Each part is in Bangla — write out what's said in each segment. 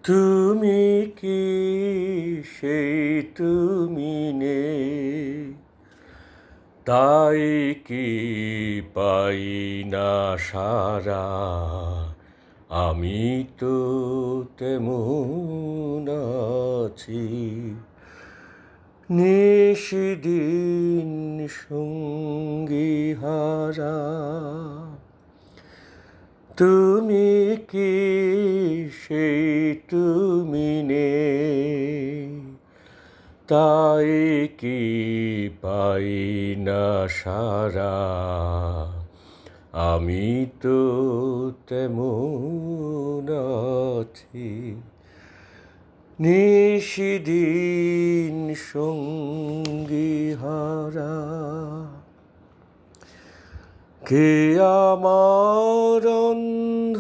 তুমি কি সেই তুমি নেই, তাই কি পাই না সারা। আমি তো তেমন আছি, নিশিদিন সঙ্গী হারা। তুমি কি সেই তুমি নেই, তাই কি পাই না সারা। আমি তো তেমন আছি, নিশিদিন সঙ্গী হারা। কে আমার অন্ধ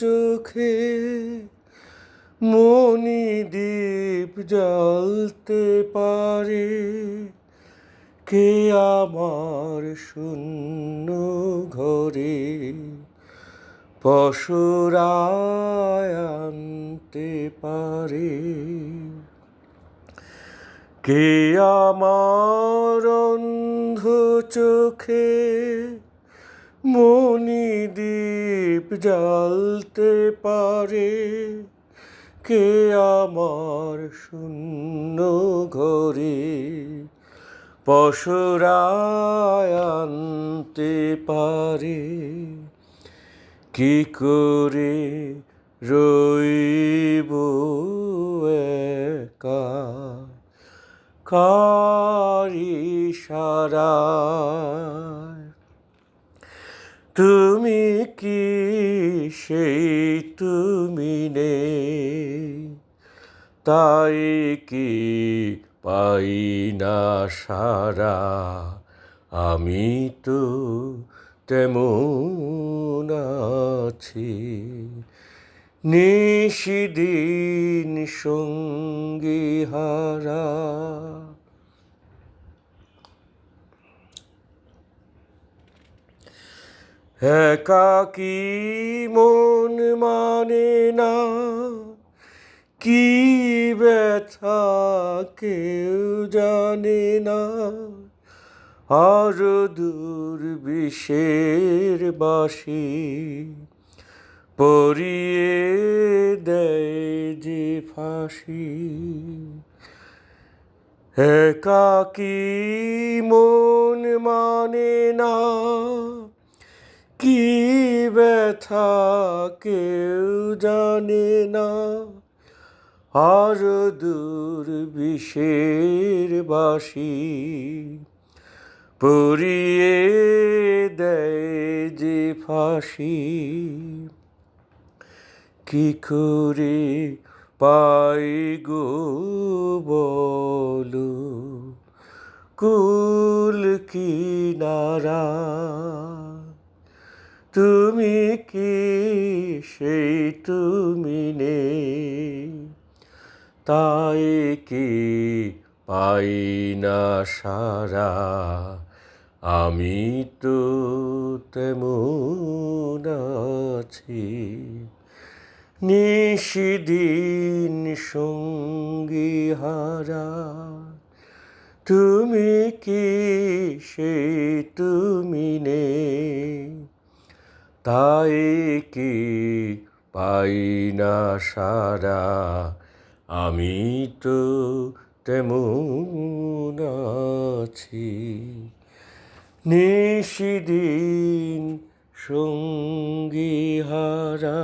চোখে মণিদীপ জ্বালতে পারে, কে আমার শূন্য ঘরে পসরায় আনতে পারে। কে আমার অন্ধ চোখে মণিদীপ জ্বালতে পারে, কে আমার শূন্য ঘরে পসরায় আনতে পারে। কি করে রইব একা, কার ইশারায়। তুমি কি সেই তুমি নেই, তাই কি পাই না সারা। আমি তো তেমন আছি, নিশিদিন সঙ্গী হারা। একাকী মন মানে না, কি ব্যথা কেউ জানে না। আর দূর বিষের বাঁশি পরিয়ে দেয় যে ফাঁসি। একাকী মন মানে না, কি ব্যথা কেউ জানে না। আর দূর বিষের বাঁশি পরিয়ে দেয় যে ফাঁসি। কি করে পাই গো বলো কুল কিনারা। তুমি কি সেই তুমি নেই, তাই কি পাই না সারা। আমি তো তেমন আছি, নিশিদিন সঙ্গী হারা। তুমি কি সেই তুমি নেই, তাই কি পাই না সারা। আমি তো তেমন আছি, নিশিদিন সঙ্গী হারা।